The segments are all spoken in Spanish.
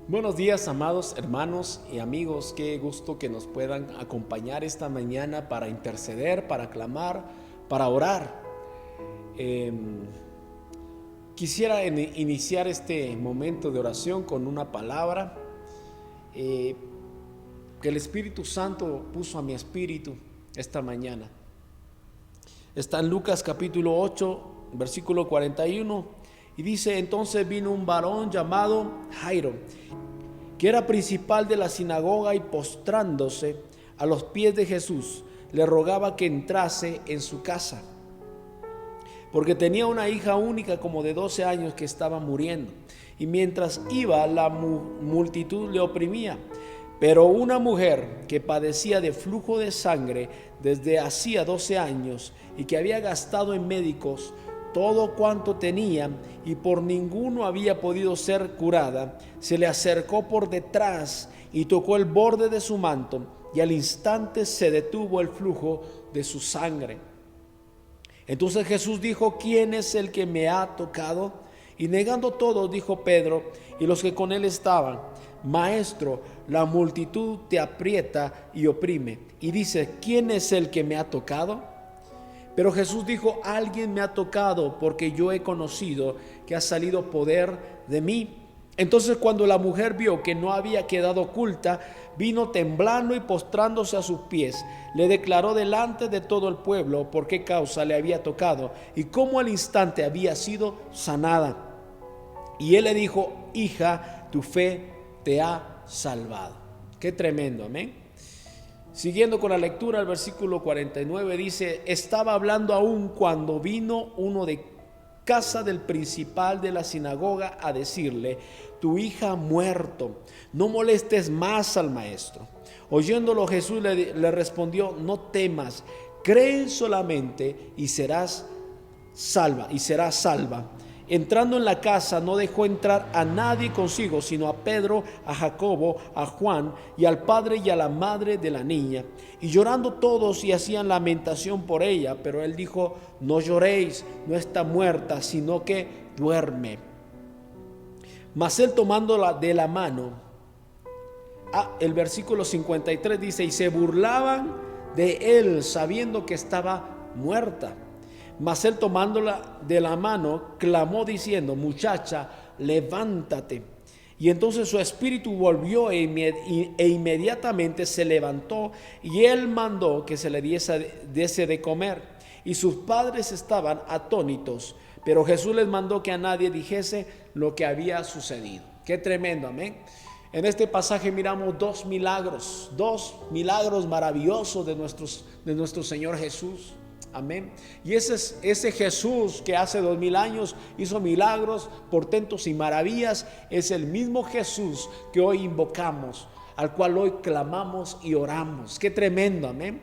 Buenos días, amados hermanos y amigos. Qué gusto que nos puedan acompañar esta mañana para interceder, para clamar, para orar. Eh, Quisiera iniciar este momento de oración con una palabra que el Espíritu Santo puso a mi espíritu esta mañana. Está en Lucas capítulo 8, versículo 41, y dice: entonces vino un varón llamado Jairo, que era principal de la sinagoga, y postrándose a los pies de Jesús, le rogaba que entrase en su casa, porque tenía una hija única como de 12 años que estaba muriendo, y mientras iba la multitud le oprimía. Pero una mujer que padecía de flujo de sangre desde hacía 12 años y que había gastado en médicos todo cuanto tenía y por ninguno había podido ser curada, se le acercó por detrás y tocó el borde de su manto, y al instante se detuvo el flujo de su sangre. Entonces Jesús dijo: ¿quién es el que me ha tocado? Y negando todo, dijo Pedro y los que con él estaban: Maestro, la multitud te aprieta y oprime. Y dice: ¿quién es el que me ha tocado? Pero Jesús dijo: alguien me ha tocado, porque yo he conocido que ha salido poder de mí. Entonces, cuando la mujer vio que no había quedado oculta, vino temblando y postrándose a sus pies, le declaró delante de todo el pueblo por qué causa le había tocado y cómo al instante había sido sanada. Y él le dijo: hija, tu fe te ha salvado. Qué tremendo, amén. Siguiendo con la lectura, el versículo 49 dice: estaba hablando aún cuando vino uno de casa del principal de la sinagoga a decirle: tu hija ha muerto, no molestes más al maestro. Oyéndolo, Jesús le respondió: no temas, cree solamente y serás salva, y serás salva. Entrando en la casa, no dejó entrar a nadie consigo, sino a Pedro, a Jacobo, a Juan y al padre y a la madre de la niña. Y llorando todos y hacían lamentación por ella. Pero él dijo: no lloréis, no está muerta, sino que duerme. Mas él, tomándola de la mano, el versículo 53 dice: y se burlaban de él, sabiendo que estaba muerta. Mas él, tomándola de la mano, clamó diciendo: muchacha, levántate. Y entonces su espíritu volvió e inmediatamente se levantó, y él mandó que se le diese de comer. Y sus padres estaban atónitos, pero Jesús les mandó que a nadie dijese lo que había sucedido. Qué tremendo, amén. En este pasaje miramos dos milagros maravillosos de nuestro Señor Jesús. Amén. Y ese Jesús que hace 2000 años hizo milagros, portentos y maravillas, es el mismo Jesús que hoy invocamos, al cual hoy clamamos y oramos. Qué tremendo, amén.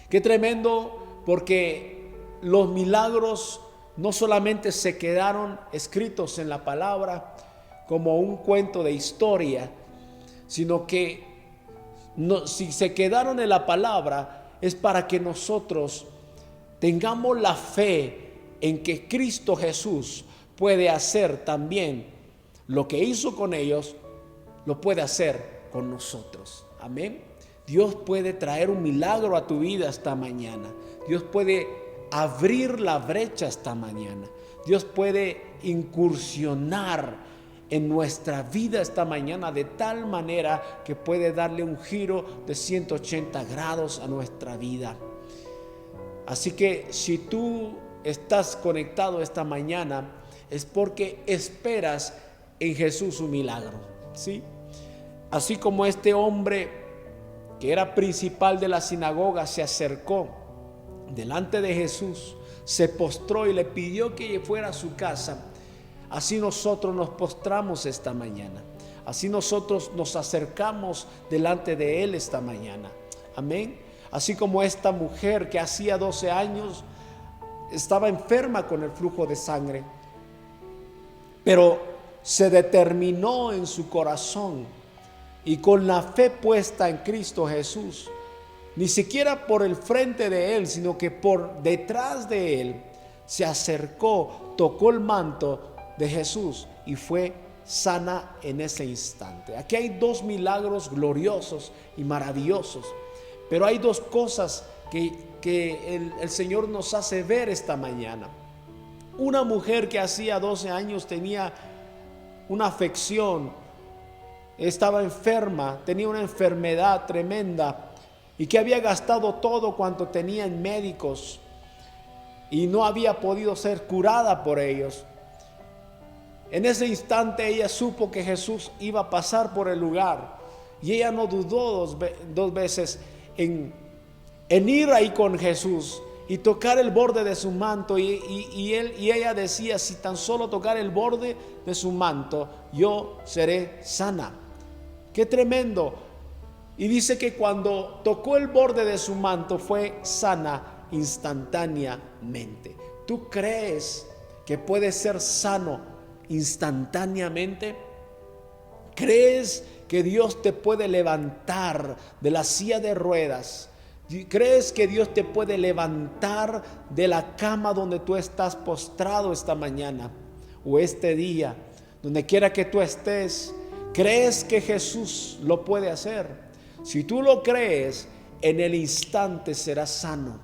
Qué tremendo, porque los milagros no solamente se quedaron escritos en la palabra como un cuento de historia, sino que si se quedaron en la palabra es para que nosotros tengamos la fe en que Cristo Jesús puede hacer también lo que hizo con ellos, lo puede hacer con nosotros. Amén. Dios puede traer un milagro a tu vida esta mañana. Dios puede abrir la brecha esta mañana. Dios puede incursionar en nuestra vida esta mañana de tal manera que puede darle un giro de 180 grados a nuestra vida. Así que si tú estás conectado esta mañana, es porque esperas en Jesús un milagro, ¿sí? Así como este hombre que era principal de la sinagoga se acercó delante de Jesús, se postró y le pidió que fuera a su casa, así nosotros nos postramos esta mañana. Así nosotros nos acercamos delante de Él esta mañana. Amén. Así como esta mujer que hacía 12 años estaba enferma con el flujo de sangre, pero se determinó en su corazón y con la fe puesta en Cristo Jesús, ni siquiera por el frente de Él, sino que por detrás de Él, se acercó, tocó el manto de Jesús y fue sana en ese instante. Aquí hay dos milagros gloriosos y maravillosos, pero hay dos cosas que el Señor nos hace ver esta mañana. Una mujer que hacía 12 años tenía una afección, estaba enferma, tenía una enfermedad tremenda y que había gastado todo cuanto tenía en médicos y no había podido ser curada por ellos. En ese instante ella supo que Jesús iba a pasar por el lugar y ella no dudó dos veces en ir ahí con Jesús y tocar el borde de su manto, y ella decía: si tan solo tocar el borde de su manto, yo seré sana. ¡Qué tremendo! Y dice que cuando tocó el borde de su manto fue sana instantáneamente. ¿Tú crees que puedes ser sano instantáneamente? ¿Crees que Dios te puede levantar de la silla de ruedas? ¿Crees que Dios te puede levantar de la cama donde tú estás postrado esta mañana o este día, donde quiera que tú estés? ¿Crees que Jesús lo puede hacer? Si tú lo crees, en el instante serás sano.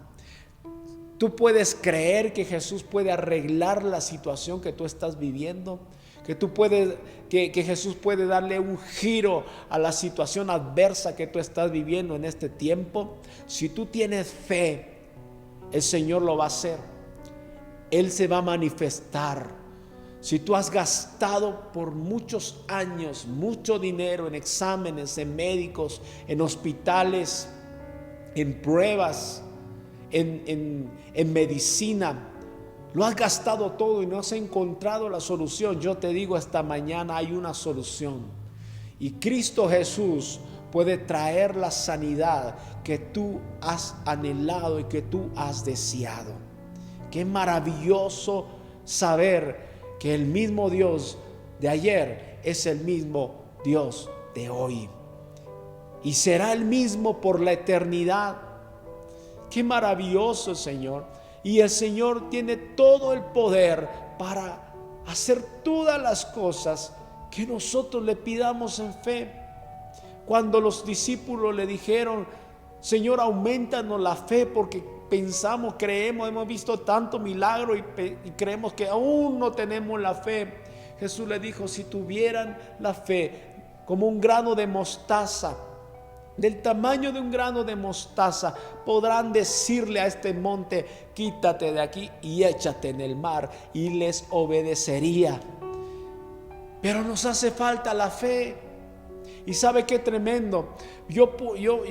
Tú puedes creer que Jesús puede arreglar la situación que tú estás viviendo, que Jesús puede darle un giro a la situación adversa que tú estás viviendo en este tiempo. Si tú tienes fe, el Señor lo va a hacer. Él se va a manifestar. Si tú has gastado por muchos años mucho dinero en exámenes, en médicos, en hospitales, en pruebas, en medicina, lo has gastado todo y no has encontrado la solución, yo te digo esta mañana hay una solución. Y Cristo Jesús puede traer la sanidad que tú has anhelado y que tú has deseado. Qué maravilloso saber que el mismo Dios de ayer es el mismo Dios de hoy. Y será el mismo por la eternidad. Qué maravilloso, Señor. Y el Señor tiene todo el poder para hacer todas las cosas que nosotros le pidamos en fe. Cuando los discípulos le dijeron: Señor, aumentanos la fe porque pensamos, creemos, hemos visto tanto milagro y creemos que aún no tenemos la fe. Jesús le dijo: si tuvieran la fe como un grano de mostaza, del tamaño de un grano de mostaza, podrán decirle a este monte: quítate de aquí y échate en el mar, y les obedecería. Pero nos hace falta la fe. Y sabe qué tremendo, yo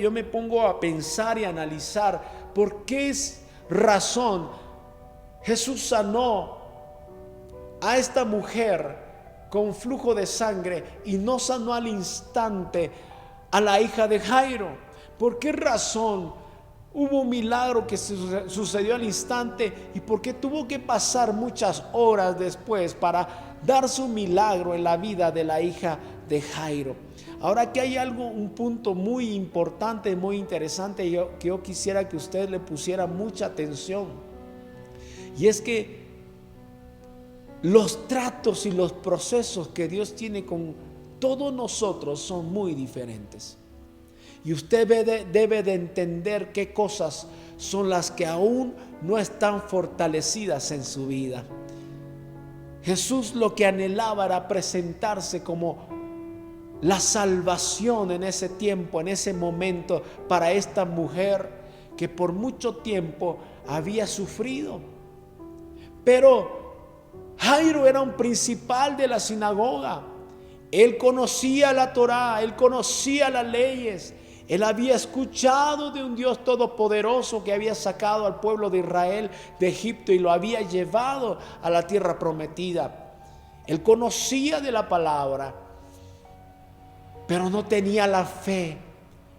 me pongo a pensar y a analizar por qué es razón Jesús sanó a esta mujer con flujo de sangre y no sanó al instante a la hija de Jairo. ¿Por qué razón hubo un milagro que sucedió al instante y por qué tuvo que pasar muchas horas después para darse un milagro en la vida de la hija de Jairo? Ahora, aquí hay un punto muy importante, muy interesante, que yo quisiera que usted le pusiera mucha atención, y es que los tratos y los procesos que Dios tiene con todos nosotros son muy diferentes. Y usted debe de entender qué cosas son las que aún no están fortalecidas en su vida. Jesús lo que anhelaba era presentarse como la salvación en ese tiempo, en ese momento, para esta mujer que por mucho tiempo había sufrido. Pero Jairo era un principal de la sinagoga. Él conocía la Torá, él conocía las leyes, él había escuchado de un Dios todopoderoso que había sacado al pueblo de Israel de Egipto y lo había llevado a la tierra prometida. Él conocía de la palabra, pero no tenía la fe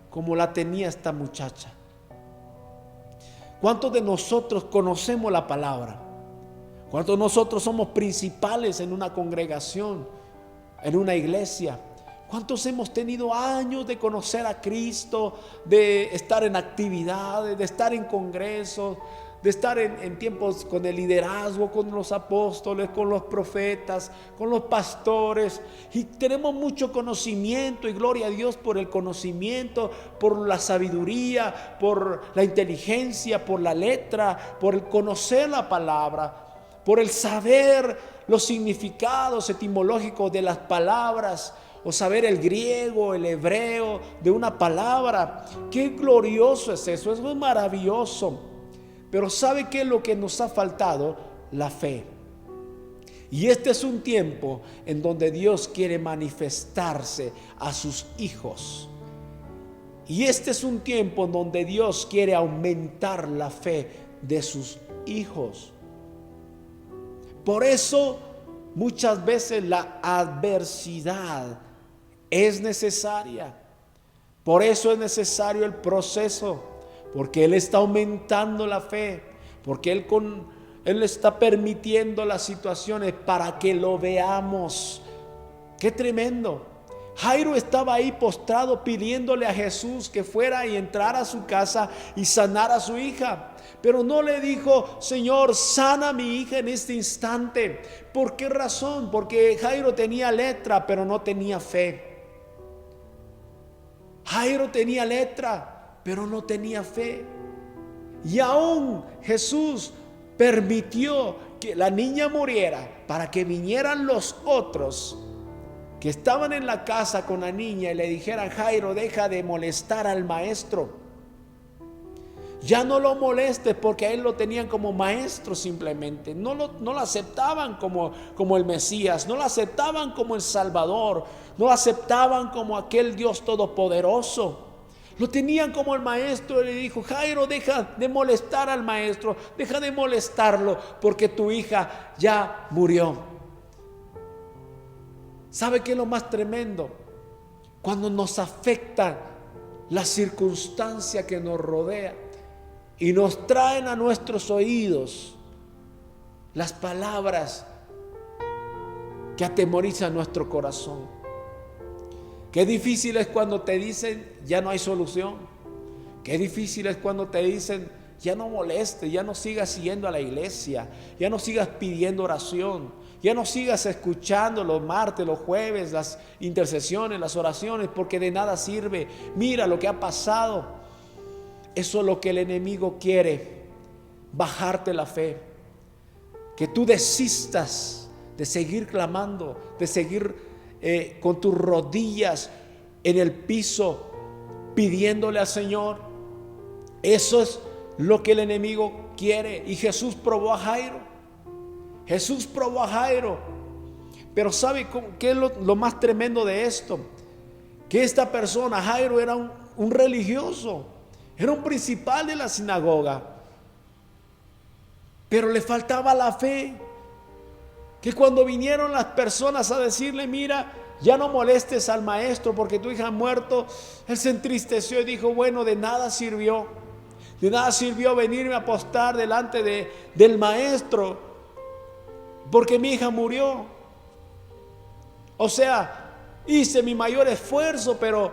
como la tenía esta muchacha. ¿Cuántos de nosotros conocemos la palabra? ¿Cuántos de nosotros somos principales en una congregación, en una iglesia? ¿Cuántos hemos tenido años de conocer a Cristo, de estar en actividades, de estar en congresos, de estar en tiempos con el liderazgo, con los apóstoles, con los profetas, con los pastores, y tenemos mucho conocimiento, y gloria a Dios por el conocimiento, por la sabiduría, por la inteligencia, por la letra, por el conocer la palabra, por el saber los significados etimológicos de las palabras, o saber el griego, el hebreo de una palabra. Qué glorioso es eso, es muy maravilloso. Pero ¿sabe qué es lo que nos ha faltado? La fe. Y este es un tiempo en donde Dios quiere manifestarse a sus hijos. Y este es un tiempo en donde Dios quiere aumentar la fe de sus hijos. Por eso muchas veces la adversidad es necesaria. Por eso es necesario el proceso, porque Él está aumentando la fe, porque Él está permitiendo las situaciones para que lo veamos. ¡Qué tremendo! Jairo estaba ahí postrado pidiéndole a Jesús que fuera y entrara a su casa y sanara a su hija. Pero no le dijo: Señor, sana a mi hija en este instante. ¿Por qué razón? Porque Jairo tenía letra, pero no tenía fe. Jairo tenía letra, pero no tenía fe. Y aún Jesús permitió que la niña muriera para que vinieran los otros que estaban en la casa con la niña y le dijeran: Jairo, deja de molestar al maestro. Ya no lo molestes, porque a él lo tenían como maestro simplemente. No lo aceptaban como el Mesías, no lo aceptaban como el Salvador, no lo aceptaban como aquel Dios todopoderoso. Lo tenían como el maestro y le dijo: Jairo, deja de molestar al maestro, deja de molestarlo, porque tu hija ya murió. ¿Sabe qué es lo más tremendo? Cuando nos afecta la circunstancia que nos rodea y nos traen a nuestros oídos las palabras que atemorizan nuestro corazón. Qué difícil es cuando te dicen: ya no hay solución. Qué difícil es cuando te dicen: ya no molestes, ya no sigas yendo a la iglesia, ya no sigas pidiendo oración, ya no sigas escuchando los martes, los jueves, las intercesiones, las oraciones, porque de nada sirve. Mira lo que ha pasado. Eso es lo que el enemigo quiere: bajarte la fe, que tú desistas de seguir clamando, de seguir con tus rodillas en el piso pidiéndole al Señor. Eso es lo que el enemigo quiere. Y Jesús probó a Jairo. Jesús probó a Jairo. Pero ¿sabe qué es lo más tremendo de esto? Que esta persona, Jairo, era un religioso, era un principal de la sinagoga, pero le faltaba la fe. Que cuando vinieron las personas a decirle: mira, ya no molestes al maestro porque tu hija ha muerto, él se entristeció y dijo: bueno, de nada sirvió. De nada sirvió venirme a postrar delante del maestro, porque mi hija murió. O sea, hice mi mayor esfuerzo, pero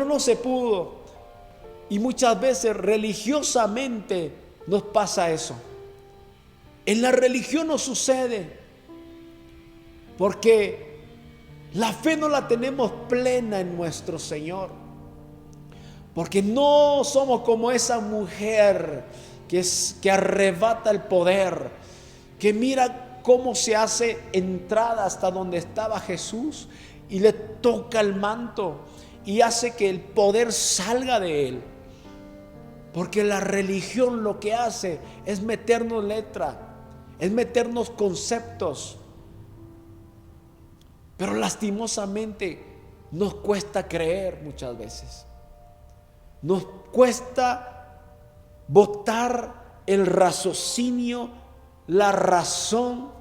no se pudo. Y muchas veces religiosamente nos pasa eso. En la religión nos sucede, porque la fe no la tenemos plena en nuestro Señor. Porque no somos como esa mujer que arrebata el poder, que mira cómo se hace entrada hasta donde estaba Jesús y le toca el manto y hace que el poder salga de él. Porque la religión lo que hace es meternos letra, es meternos conceptos. Pero lastimosamente nos cuesta creer muchas veces. Nos cuesta botar el raciocinio, la razón,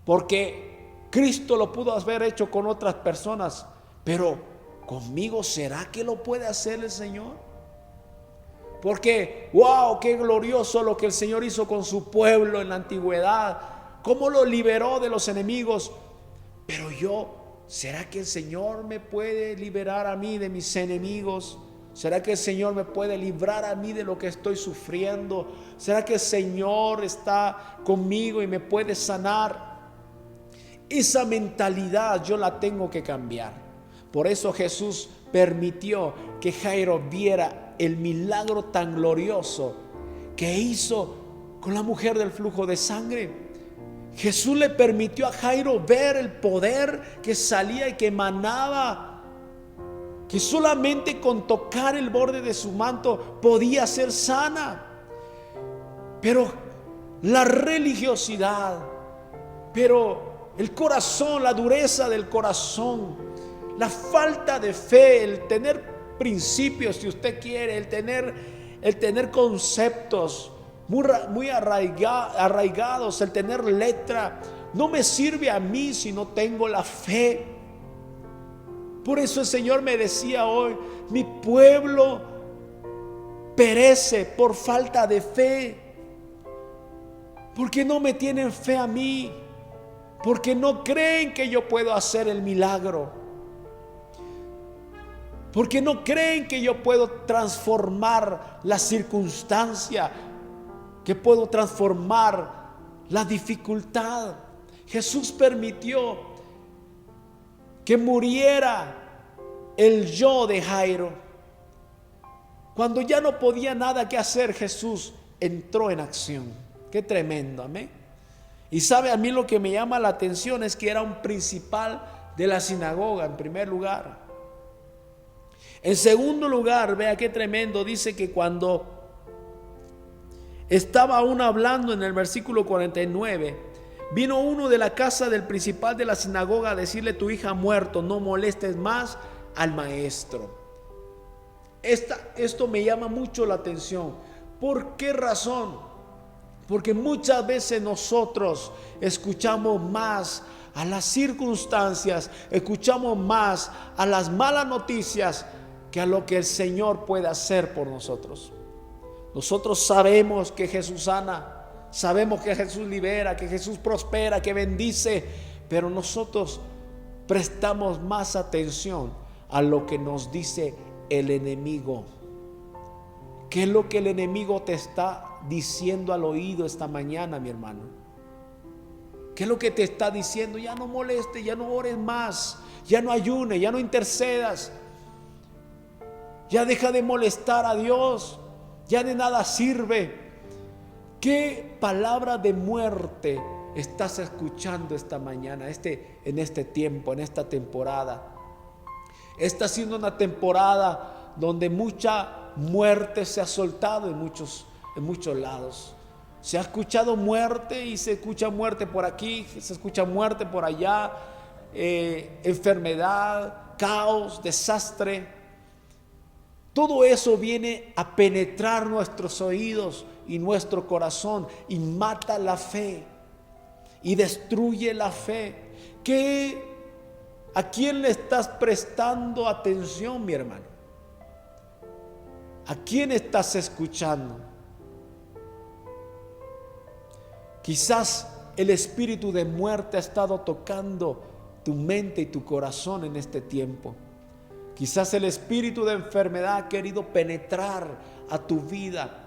porque Cristo lo pudo haber hecho con otras personas, pero ¿conmigo será que lo puede hacer el Señor? Porque, wow, qué glorioso lo que el Señor hizo con su pueblo en la antigüedad, cómo lo liberó de los enemigos. Pero ¿será que el Señor me puede liberar a mí de mis enemigos? ¿Será que el Señor me puede librar a mí de lo que estoy sufriendo? ¿Será que el Señor está conmigo y me puede sanar? Esa mentalidad yo la tengo que cambiar. Por eso Jesús permitió que Jairo viera el milagro tan glorioso que hizo con la mujer del flujo de sangre. Jesús le permitió a Jairo ver el poder que salía y que emanaba, que solamente con tocar el borde de su manto podía ser sana. Pero la religiosidad, pero el corazón, la dureza del corazón, la falta de fe, el tener principios, si usted quiere, el tener conceptos muy arraigados, el tener letra, no me sirve a mí si no tengo la fe. Por eso el Señor me decía hoy: mi pueblo perece por falta de fe. Porque no me tienen fe a mí, porque no creen que yo puedo hacer el milagro, porque no creen que yo puedo transformar la circunstancia, que puedo transformar la dificultad. Jesús permitió que muriera el yo de Jairo. Cuando ya no podía nada que hacer, Jesús entró en acción. Qué tremendo, amén. Y sabe, a mí lo que me llama la atención es que era un principal de la sinagoga, en primer lugar. En segundo lugar, vea qué tremendo, dice que cuando estaba aún hablando en el versículo 49, vino uno de la casa del principal de la sinagoga a decirle: tu hija ha muerto, no molestes más al maestro. Esto me llama mucho la atención. ¿Por qué razón? Porque muchas veces nosotros escuchamos más a las circunstancias, escuchamos más a las malas noticias que a lo que el Señor puede hacer por nosotros. Nosotros sabemos que Jesús sana, sabemos que Jesús libera, que Jesús prospera, que bendice, pero nosotros prestamos más atención a lo que nos dice el enemigo. ¿Qué es lo que el enemigo te está diciendo al oído esta mañana, mi hermano? ¿Qué es lo que te está diciendo? Ya no molestes, ya no ores más, ya no ayunes, ya no intercedas, ya deja de molestar a Dios, ya de nada sirve. ¿Qué palabra de muerte estás escuchando esta mañana, en este tiempo, en esta temporada? Está siendo una temporada donde mucha muerte se ha soltado en muchos lados. Se ha escuchado muerte y se escucha muerte por aquí, se escucha muerte por allá, enfermedad, caos, desastre. Todo eso viene a penetrar nuestros oídos y nuestro corazón y mata la fe y destruye la fe. ¿A quién le estás prestando atención, mi hermano? ¿A quién estás escuchando? Quizás el espíritu de muerte ha estado tocando tu mente y tu corazón en este tiempo. Quizás el espíritu de enfermedad ha querido penetrar a tu vida,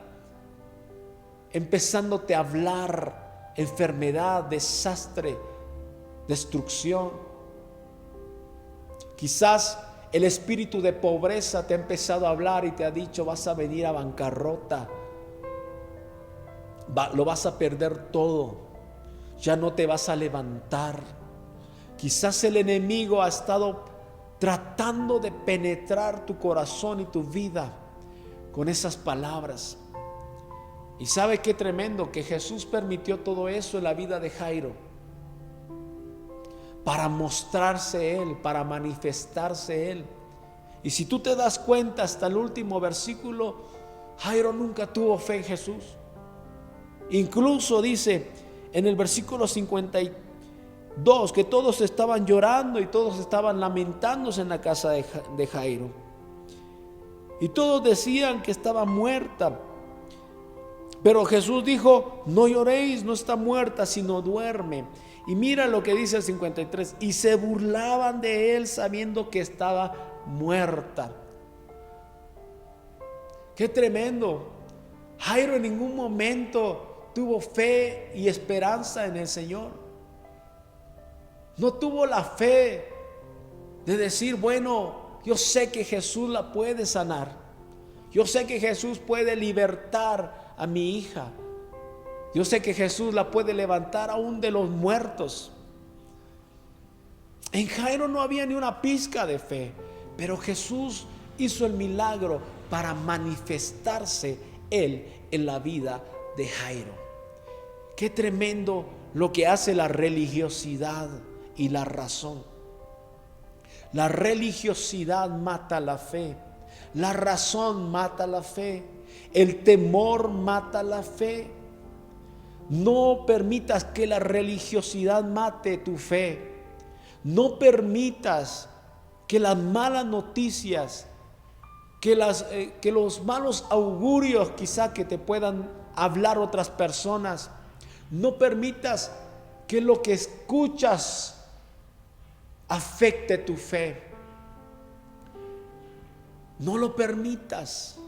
empezándote a hablar enfermedad, desastre, destrucción. Quizás el espíritu de pobreza te ha empezado a hablar y te ha dicho: vas a venir a bancarrota, lo vas a perder todo, ya no te vas a levantar. Quizás el enemigo ha estado tratando de penetrar tu corazón y tu vida con esas palabras. Y sabe qué tremendo, que Jesús permitió todo eso en la vida de Jairo para mostrarse Él, para manifestarse Él. Y si tú te das cuenta, hasta el último versículo, Jairo nunca tuvo fe en Jesús. Incluso dice en el versículo 52 que todos estaban llorando y todos estaban lamentándose en la casa de Jairo. Y todos decían que estaba muerta. Pero Jesús dijo: no lloréis, no está muerta, sino duerme. Y mira lo que dice el 53: y se burlaban de él sabiendo que estaba muerta. Qué tremendo. Jairo en ningún momento tuvo fe y esperanza en el Señor. No tuvo la fe de decir, bueno, yo sé que Jesús la puede sanar. Yo sé que Jesús puede libertar a mi hija. Yo sé que Jesús la puede levantar aún de los muertos. En Jairo no había ni una pizca de fe, pero Jesús hizo el milagro para manifestarse Él en la vida de Jairo. Qué tremendo lo que hace la religiosidad y la razón. La religiosidad mata la fe. La razón mata la fe. El temor mata la fe. No permitas que la religiosidad mate tu fe. No permitas que las malas noticias, que los malos augurios quizá que te puedan hablar otras personas, no permitas que lo que escuchas afecte tu fe. No lo permitas.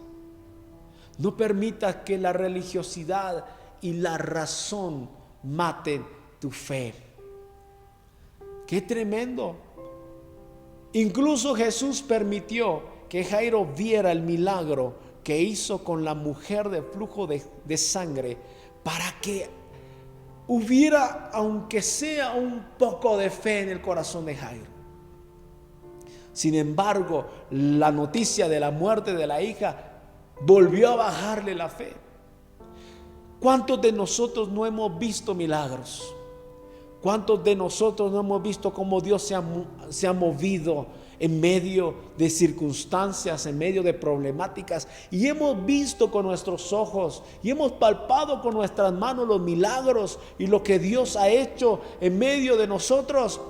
No permitas que la religiosidad y la razón maten tu fe. Qué tremendo. Incluso Jesús permitió que Jairo viera el milagro que hizo con la mujer de flujo de sangre, para que hubiera, aunque sea un poco de fe en el corazón de Jairo. Sin embargo, la noticia de la muerte de la hija volvió a bajarle la fe. ¿Cuántos de nosotros no hemos visto milagros? ¿Cuántos de nosotros no hemos visto cómo Dios se ha movido en medio de circunstancias, en medio de problemáticas? Y hemos visto con nuestros ojos y hemos palpado con nuestras manos los milagros y lo que Dios ha hecho en medio de nosotros.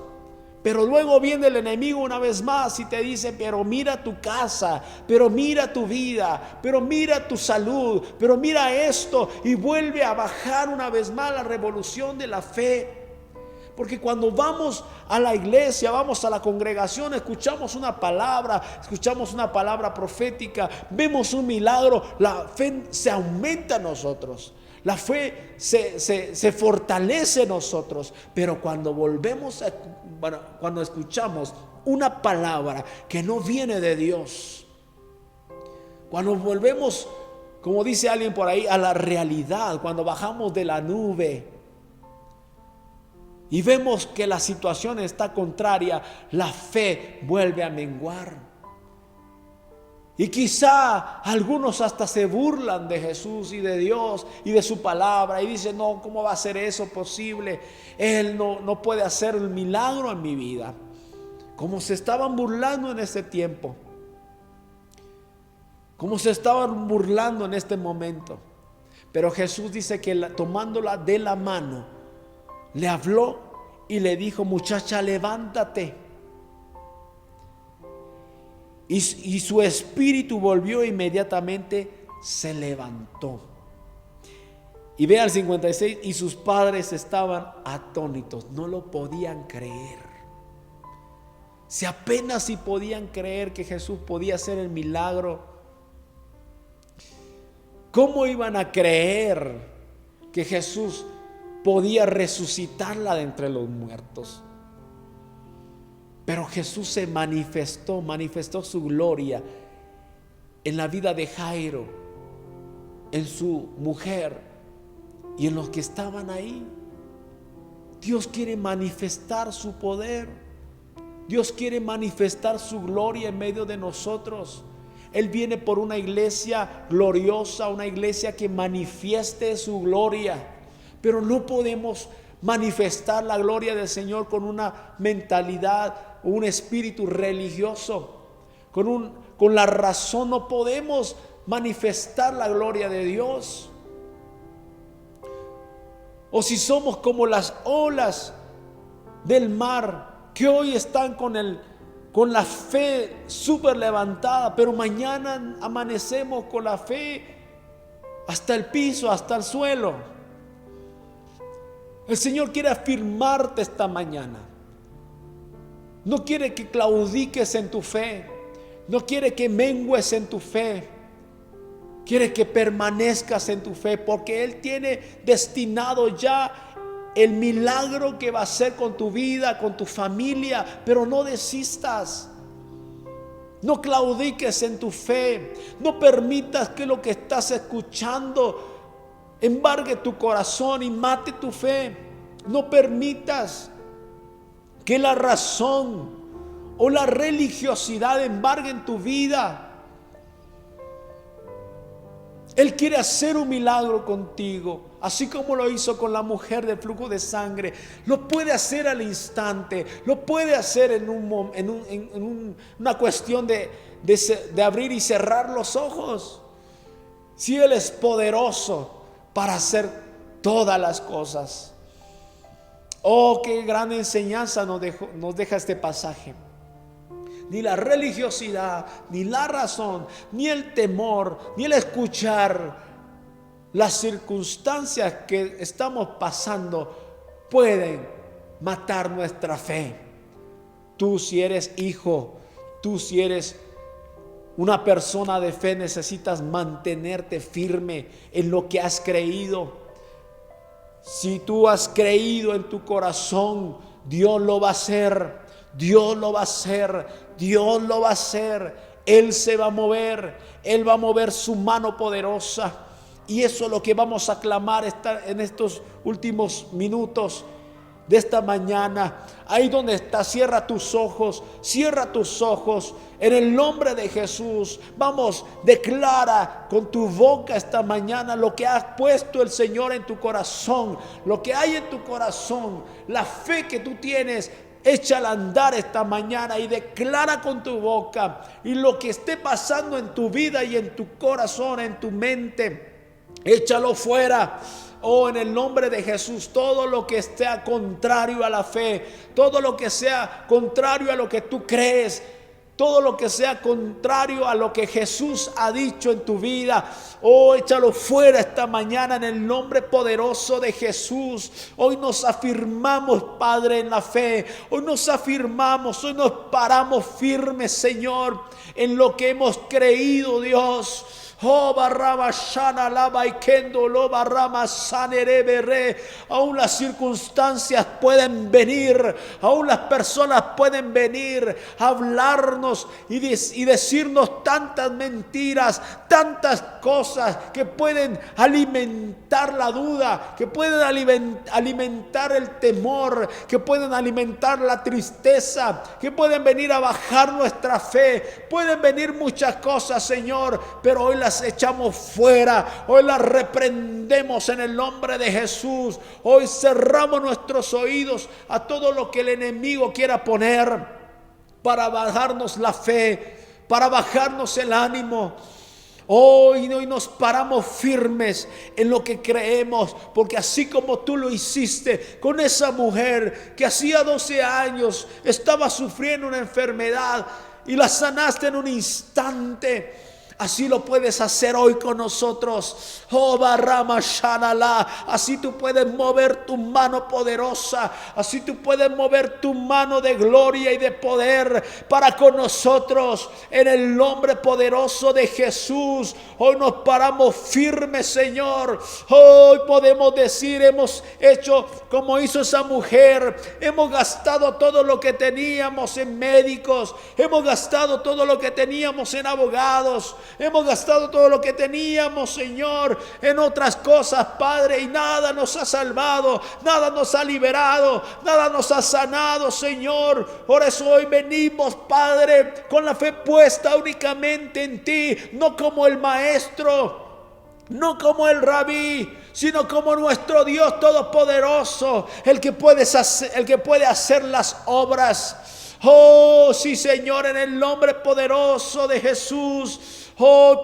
Pero luego viene el enemigo una vez más y te dice, pero mira tu casa, pero mira tu vida, pero mira tu salud, pero mira esto, y vuelve a bajar una vez más la revolución de la fe. Porque cuando vamos a la iglesia, vamos a la congregación, escuchamos una palabra profética, vemos un milagro, la fe se aumenta en nosotros. La fe se fortalece en nosotros. Pero cuando cuando escuchamos una palabra que no viene de Dios, cuando volvemos, como dice alguien por ahí, a la realidad, cuando bajamos de la nube y vemos que la situación está contraria, la fe vuelve a menguar. Y quizá algunos hasta se burlan de Jesús y de Dios y de su palabra y dicen, no, ¿cómo va a ser eso posible? Él no puede hacer un milagro en mi vida. Como se estaban burlando en ese tiempo, como se estaban burlando en este momento. Pero Jesús dice que tomándola de la mano, le habló y le dijo, muchacha, levántate. Y su espíritu volvió, inmediatamente se levantó. Y ve al 56, y sus padres estaban atónitos, no lo podían creer. Si apenas si podían creer que Jesús podía hacer el milagro, ¿cómo iban a creer que Jesús podía resucitarla de entre los muertos? Pero Jesús se manifestó su gloria en la vida de Jairo, en su mujer y en los que estaban ahí. Dios quiere manifestar su poder. Dios quiere manifestar su gloria en medio de nosotros. Él viene por una iglesia gloriosa, una iglesia que manifieste su gloria. Pero no podemos manifestar la gloria del Señor con una mentalidad, un espíritu religioso. Con la razón no podemos manifestar la gloria de Dios. O si somos como las olas del mar, que hoy están con la fe súper levantada, pero mañana amanecemos con la fe hasta el piso, hasta el suelo. El Señor quiere afirmarte esta mañana. No quiere que claudiques en tu fe. No quiere que mengues en tu fe. Quiere que permanezcas en tu fe, porque Él tiene destinado ya el milagro que va a hacer con tu vida, con tu familia. Pero no desistas. No claudiques en tu fe. No permitas que lo que estás escuchando embargue tu corazón y mate tu fe. No permitas que la razón o la religiosidad embarguen tu vida. Él quiere hacer un milagro contigo, así como lo hizo con la mujer del flujo de sangre. Lo puede hacer al instante, lo puede hacer en una cuestión de abrir y cerrar los ojos. Si Él es poderoso para hacer todas las cosas. Oh, qué gran enseñanza nos deja este pasaje. Ni la religiosidad, ni la razón, ni el temor, ni el escuchar las circunstancias que estamos pasando pueden matar nuestra fe. Tú, si eres hijo, tú, si eres una persona de fe, necesitas mantenerte firme en lo que has creído. Si tú has creído en tu corazón, Dios lo va a hacer. Dios lo va a hacer, Dios lo va a hacer. Él se va a mover, Él va a mover su mano poderosa. Y eso es lo que vamos a clamar en estos últimos minutos de esta mañana. Ahí donde está, cierra tus ojos, en el nombre de Jesús. Vamos, declara con tu boca esta mañana lo que ha puesto el Señor en tu corazón, lo que hay en tu corazón, la fe que tú tienes. Échala a andar esta mañana y declara con tu boca, y lo que esté pasando en tu vida y en tu corazón, en tu mente, échalo fuera. Oh, en el nombre de Jesús, todo lo que sea contrario a la fe, todo lo que sea contrario a lo que tú crees, todo lo que sea contrario a lo que Jesús ha dicho en tu vida, oh, échalo fuera esta mañana en el nombre poderoso de Jesús. Hoy nos afirmamos, Padre, en la fe. Hoy nos afirmamos, hoy nos paramos firmes, Señor, en lo que hemos creído, Dios. Oh, barrama shana lava y kendo lo barrama sanerebere. Aún las circunstancias pueden venir, aún las personas pueden venir a hablarnos y decirnos tantas mentiras, tantas cosas que pueden alimentar la duda, que pueden alimentar el temor, que pueden alimentar la tristeza, que pueden venir a bajar nuestra fe. Pueden venir muchas cosas, Señor, pero hoy las echamos fuera, hoy las reprendemos en el nombre de Jesús. Hoy cerramos nuestros oídos a todo lo que el enemigo quiera poner para bajarnos la fe, para bajarnos el ánimo. Hoy nos paramos firmes en lo que creemos, porque así como tú lo hiciste con esa mujer que hacía 12 años estaba sufriendo una enfermedad y la sanaste en un instante, así lo puedes hacer hoy con nosotros. Oh, barrama shanala. Así tú puedes mover tu mano poderosa. Así tú puedes mover tu mano de gloria y de poder para con nosotros. En el nombre poderoso de Jesús. Hoy nos paramos firmes, Señor. Hoy podemos decir, hemos hecho como hizo esa mujer. Hemos gastado todo lo que teníamos en médicos. Hemos gastado todo lo que teníamos en abogados. Hemos gastado todo lo que teníamos, Señor, en otras cosas, Padre, y nada nos ha salvado, nada nos ha liberado, nada nos ha sanado, Señor. Por eso hoy venimos, Padre, con la fe puesta únicamente en ti, no como el maestro, no como el rabí, sino como nuestro Dios todopoderoso, el que puede hacer las obras. Oh, sí, Señor, en el nombre poderoso de Jesús. Hoy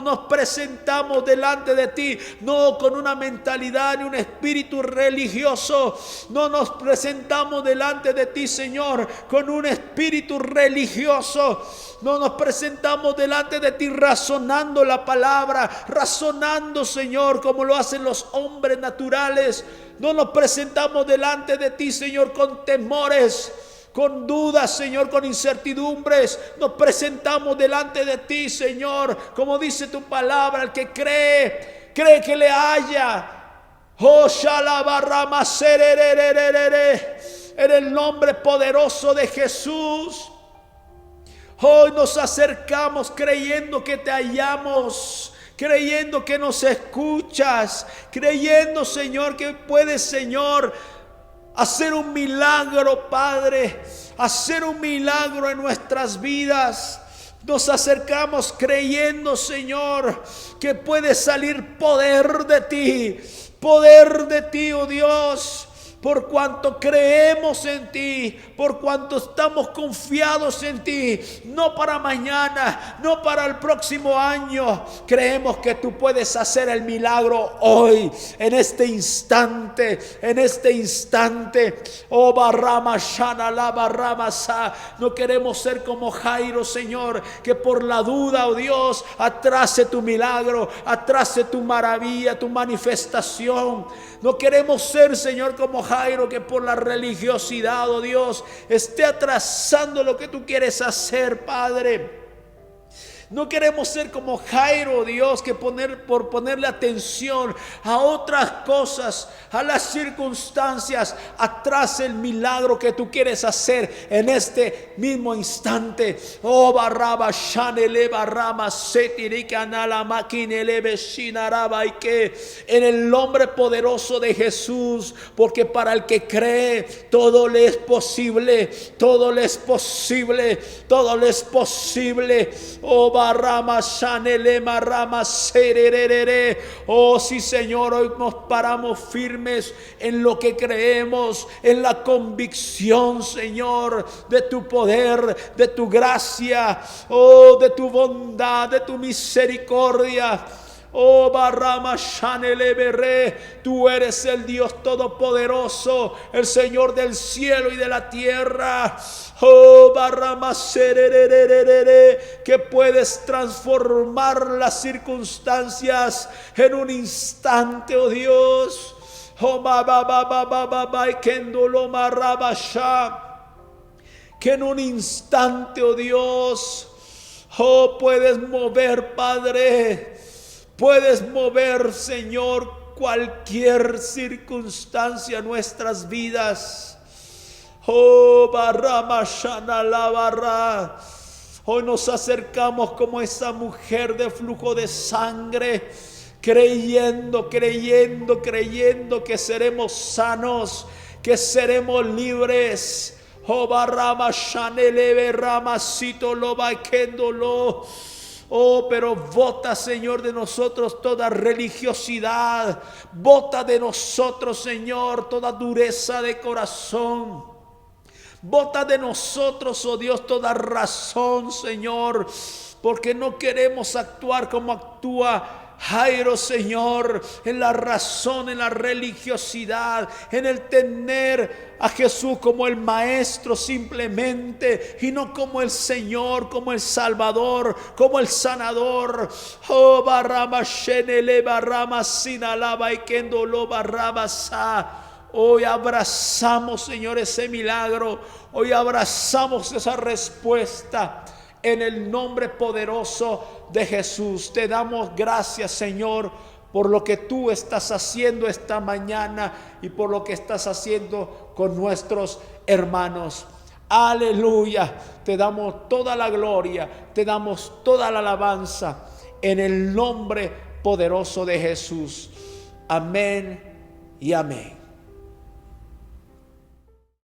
nos presentamos delante de ti, no con una mentalidad ni un espíritu religioso. No nos presentamos delante de ti, Señor, con un espíritu religioso. No nos presentamos delante de ti razonando la palabra, razonando, Señor, como lo hacen los hombres naturales. No nos presentamos delante de ti, Señor, con temores, con dudas, Señor, con incertidumbres, nos presentamos delante de ti, Señor. Como dice tu palabra, el que cree que le haya. Oh, shalabarrama sererererere. En el nombre poderoso de Jesús. Hoy nos acercamos creyendo que te hallamos, creyendo que nos escuchas, creyendo, Señor, que puedes, Señor, hacer un milagro, Padre, hacer un milagro en nuestras vidas. Nos acercamos creyendo, Señor, que puede salir poder de ti, oh Dios. Por cuanto creemos en ti, por cuanto estamos confiados en ti, no para mañana, no para el próximo año. Creemos que tú puedes hacer el milagro hoy, en este instante, Oh, barrama shana la barrama sa. No queremos ser como Jairo, Señor, que por la duda, oh Dios, atrase tu milagro, atrase tu maravilla, tu manifestación. No queremos ser, Señor, como Jairo, que por la religiosidad, oh Dios, esté atrasando lo que tú quieres hacer, Padre. No queremos ser como Jairo, Dios, que por ponerle atención a otras cosas, a las circunstancias, atrás el milagro que tú quieres hacer en este mismo instante. Oh, barraba shanele barrama setiricana maquinele veshinaraba y que en el nombre poderoso de Jesús, porque para el que cree todo le es posible, todo le es posible, todo le es posible. Oh, barrama shanele marrama sererere. Oh, sí, Señor, hoy nos paramos firmes en lo que creemos, en la convicción, Señor, de tu poder, de tu gracia, oh, de tu bondad, de tu misericordia. Oh, barrama shanele berre, tú eres el Dios todopoderoso, el Señor del cielo y de la tierra. Oh, barrama sererererere, que puedes transformar las circunstancias en un instante, oh Dios. Oh, que en un instante, oh Dios, oh, puedes mover, Padre. Puedes mover, Señor, cualquier circunstancia en nuestras vidas. Oh, barrama shana la barra. Hoy nos acercamos como esa mujer de flujo de sangre, creyendo que seremos sanos, que seremos libres. Oh, barrama shanele berrama sito lo baikendolo. Oh, pero bota, Señor, de nosotros toda religiosidad. Bota de nosotros, Señor, toda dureza de corazón. Bota de nosotros, oh Dios, toda razón, Señor, porque no queremos actuar como actúa Jairo, Señor, en la razón, en la religiosidad, en el tener a Jesús como el Maestro simplemente, y no como el Señor, como el Salvador, como el Sanador. Oh, barrama shenele barrama sinalaba y kendolo barraba sa. Hoy abrazamos, Señor, ese milagro. Hoy abrazamos esa respuesta. En el nombre poderoso de Jesús, te damos gracias, Señor, por lo que tú estás haciendo esta mañana y por lo que estás haciendo con nuestros hermanos. Aleluya, te damos toda la gloria, te damos toda la alabanza en el nombre poderoso de Jesús. Amén y amén.